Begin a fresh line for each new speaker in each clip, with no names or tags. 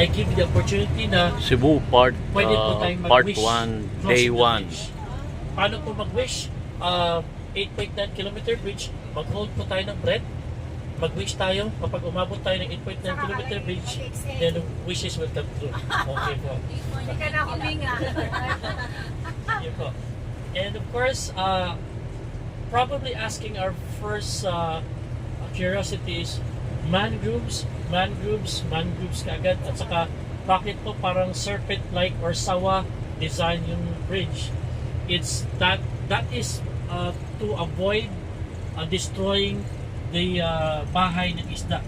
I give you the opportunity na
Cebu part
pwede po tayong
part
mag-wish
1,
crossing
day
the
1.
bridge. Paano po mag-wish? 8.9 kilometer bridge, mag-hold po tayo ng breath, mag-wish tayo. Kapag umabot tayo ng 8.9 kilometer bridge, then wishes will come true. Okay po.
Hindi ka na huminga.
Yun po. And of course, probably asking our first curiosity is mangroves kaagad, at saka bakit po parang serpent-like or sawa design yung bridge. It's that is to avoid destroying the bahay ng isda.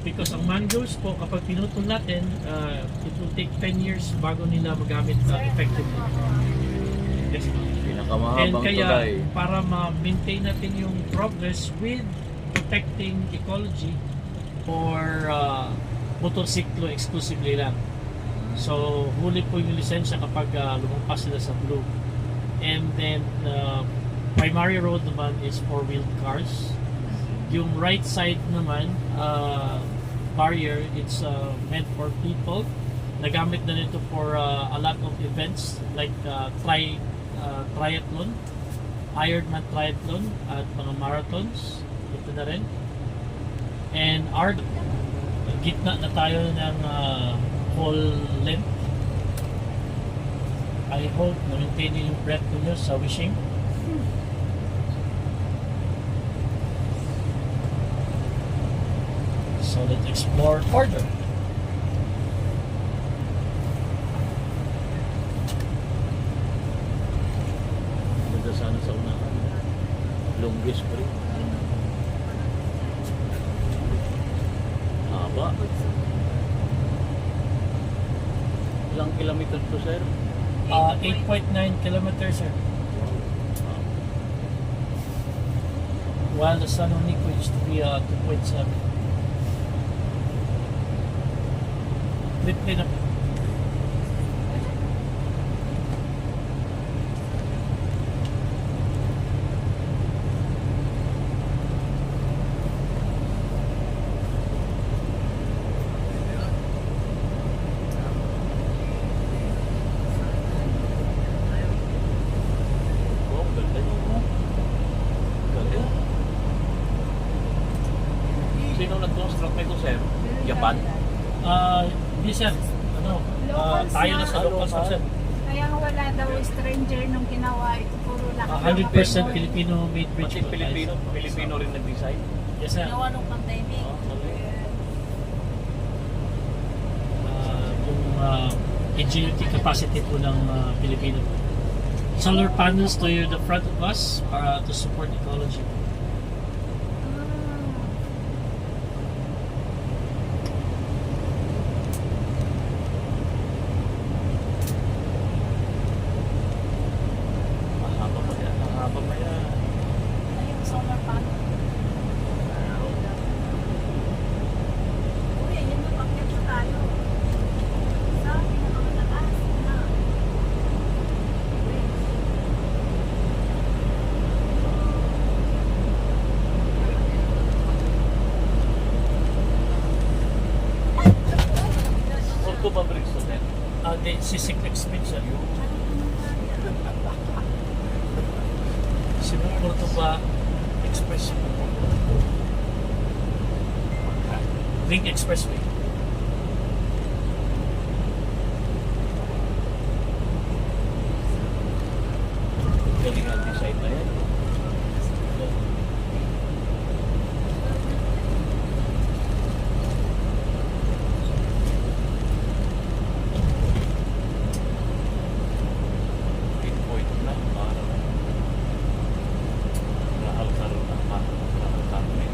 Because ang mangroves po, kapag pinutol natin, it will take 10 years bago nila magamit effectively. Yes. And
Pinakamahabang
kaya,
tulay.
para ma-maintain natin yung progress with protecting ecology for motorsiklo exclusively lang. So, huli po yung lisensya kapag lumampas sila sa blue. And then, primary road naman is four-wheeled cars. Yung right side naman, barrier, it's meant for people. Nagamit na nito for a lot of events like triathlon, Ironman triathlon, at mga marathons. Ito na rin. And gitna na tayo ng whole length. I hope na-maintain yung breath ninyo sa wishing. So let's explore further.
Ganda sana sa unahan. Longest pa rin. Haba. Ilang kilometer to, sir?
8.9 kilometers, sir. While the San Juanico used to be 2.7. Little na.
Oh, ganda yun, oh. Ganda. Sino nag-construct nito, sir? Japan?
Hindi, sir. Tayo na sa local sir.
Kaya nga wala daw stranger nung ginawa ito. Puro lang.
100% Filipino-made bridge.
Pati Pilipino rin nag-design.
Yes, sir.
Ginawa nung pandemic.
Yung ingenuity capacity po ng Pilipino. Solar panels to the front of us para to support ecology.
Mahaba pa yan. Mahaba pa yan.
Ayun, solar panel. Uy, ayun yung pakyat na tayo. Sa pinakamataas na.
Orto ba bricks to, sir?
Si Cyclex Speed, sir. Si Cordoba Express. Link Expressway.
Galing ang design na yan. Pinpoint na. Parang nahal-hal na. Nahal-hal na.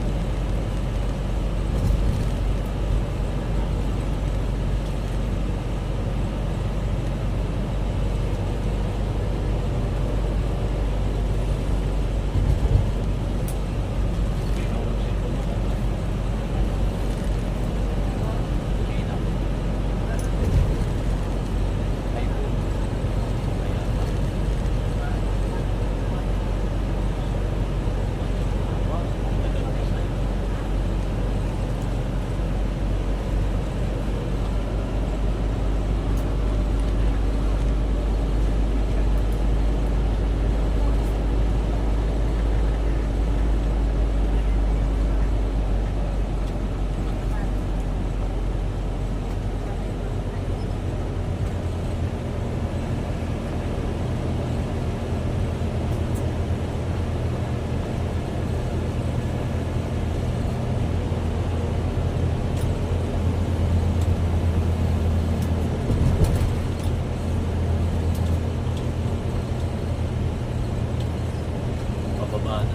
baba na.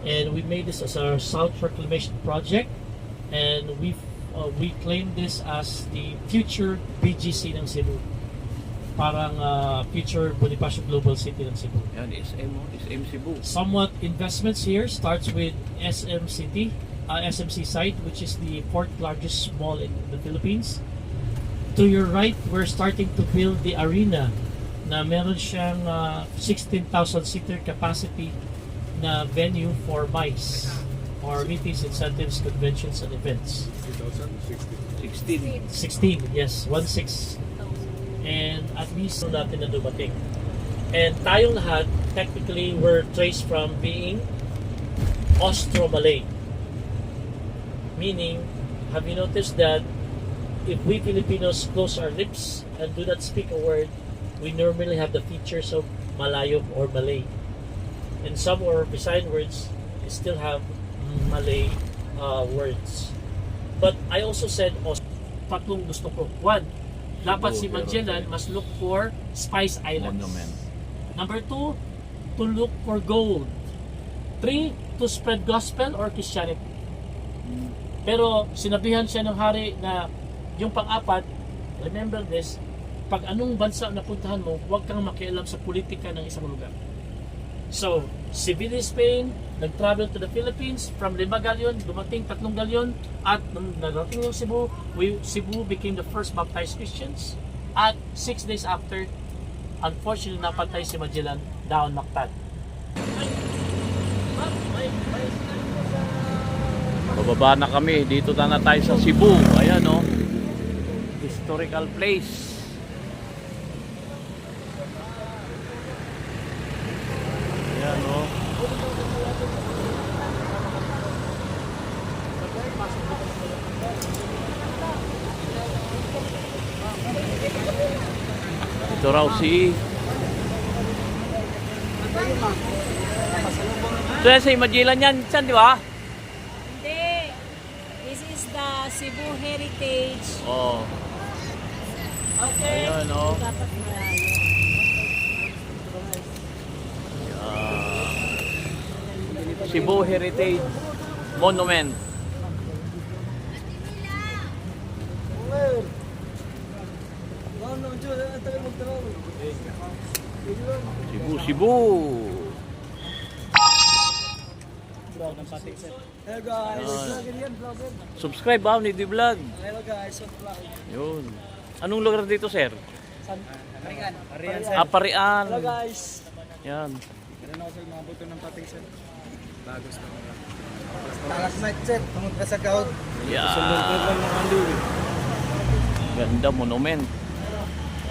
And we made this as our South Reclamation Project, and we claim this as the future BGC ng Cebu. Parang future Bonifacio Global City ng Cebu.
Yan, SM, SM Cebu.
Somewhat investments here starts with SM City, SMC site, which is the fourth largest mall in the Philippines. To your right, we're starting to build the arena na meron siyang 16,000 seater capacity na venue for MICE, or meetings, incentives, conventions, and events.
16.
16, yes, 16. And at least natin na dumating. And tayong lahat, technically, we're traced from being Austro-Malay. Meaning, have you noticed that if we Filipinos close our lips and do not speak a word, we normally have the features of Malayo or Malay. And some of our beside words still have Malay words. But I also said, tatlong gusto ko. One, dapat si Magellan must look for Spice Islands.
Monument.
Number two, to look for gold. Three, to spread gospel or Christianity. Pero sinabihan siya ng hari na yung pang-apat, remember this, pag anong bansa napuntahan mo, huwag kang makialam sa politika ng isang lugar. So, si Billy Spain nag-travel to the Philippines from 5 galyon, dumating 3 galyon, at nung narating yung Cebu, Cebu became the first baptized Christians. At 6 days after, unfortunately, napatay si Magellan down Mactan.
Bababa na kami. Dito na tayo sa Cebu. Ayan, oh. Historical place. Ayan, oh. Ito raw si ito yan sa Magellan yan, di ba?
Hindi. This is the Cebu Heritage.
Oh.
Okay.
Ayan, oh.
Dapat malayo.
Cebu Heritage Monument. Cebu.
Hello guys,
Subscribe ba ni Di Vlog?
hello guys,
Yun. Anong lugar dito, sir?
Arian.
Aparian.
Hello guys.
Yan.
Meron ako sa mga buto ng pating sir. Bagos na mga. Talas night sir, tungod ka sa kaod.
Yeah.
lang ng ando.
Ganda monument.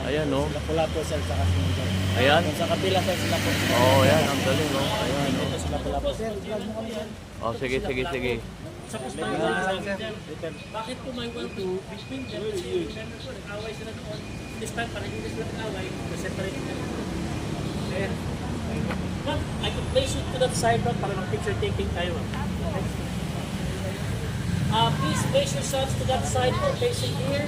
Ayan, oh.
Pula po sir sa kasunod.
Ayan.
Sa kapila sir sila po.
Oh, ayan. Ang galing, oh. Ayan, oh.
Sila pula po sir, vlog mo kami sir.
Oh, sige.
Sa pustahan, bakit po may one to between them? Kasi remember po, nag-away sila noon. This time, parang hindi sila nag-away, separate them. Kaya, ma'am, I can place you to that side, ma'am, para mag-picture taking tayo, ma'am. Please place yourselves to that side po, facing here.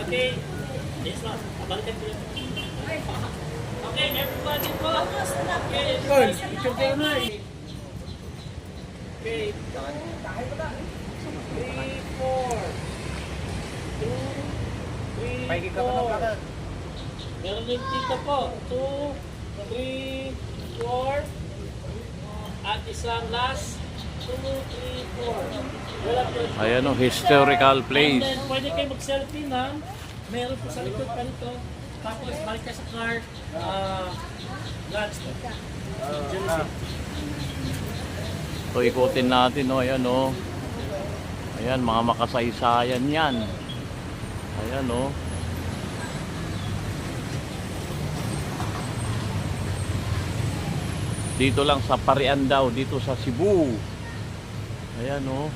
Okay. Yes, ma'am. Abalikan ko yun. Okay, everybody po. Okay, everybody. Picture tayo na. Okay. 3, 4. 2, 3, 4. Meron din dito po. 2, 3, 4. At isang last. 2, 3, 4. Wala po.
Ayan, oh. Historical
And
place.
then, pwede kayo mag-selfie, ma'am. Meron po sa likod pa nito. Tapos, balik ka sa car. Lunch.
So, ikutin natin, oh. Ayan, oh. Ayan, mga makasaysayan yan. Ayan, oh. Dito lang sa Parian daw, dito sa Cebu. Ayan, oh.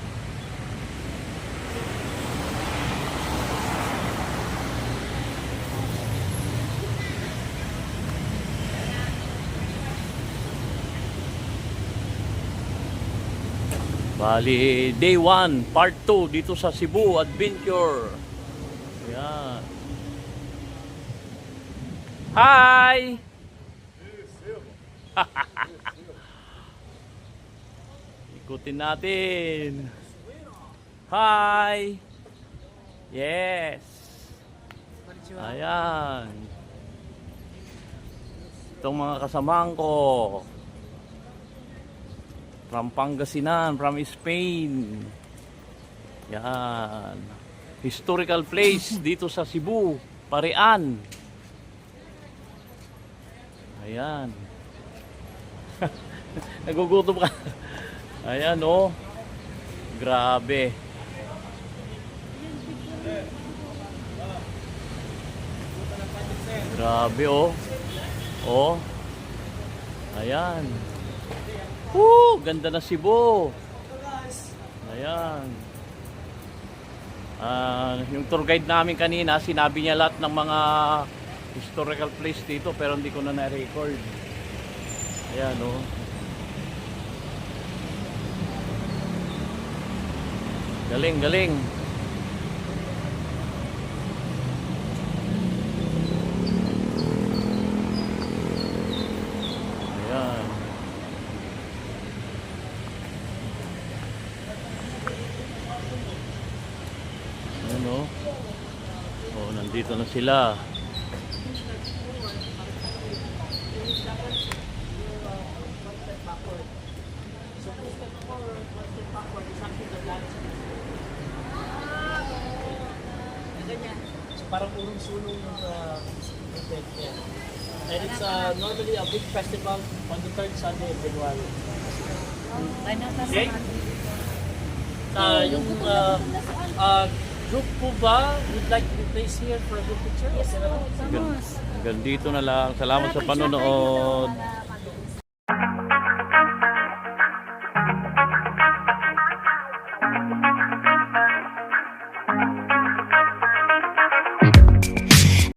Bali, day 1, part 2 dito sa Cebu Adventure. Ayan. Hi! Ikutin natin. Hi! Yes! Ayan. Itong mga kasamahan ko. From Pangasinan, from Spain. Yan. Historical place dito sa Cebu, Parian. Ayan. Nagugutom ka. Ayan, oh. Grabe. Grabe, oh. Oh. Ayan. Ganda na Cebu. Ayan. Yung tour guide namin kanina, sinabi niya lahat ng mga historical place dito pero hindi ko na na-record. Ayan, oh. Galing, galing. Ayan. Ayan, oh. Oh, nandito na sila.
So parang urong-sulong ng event niya. And it's normally a big festival on the third Sunday of January. Okay? Yung group po ba would like to be placed here for a group picture? Yes,
Hanggang dito na lang. Salamat sa panonood.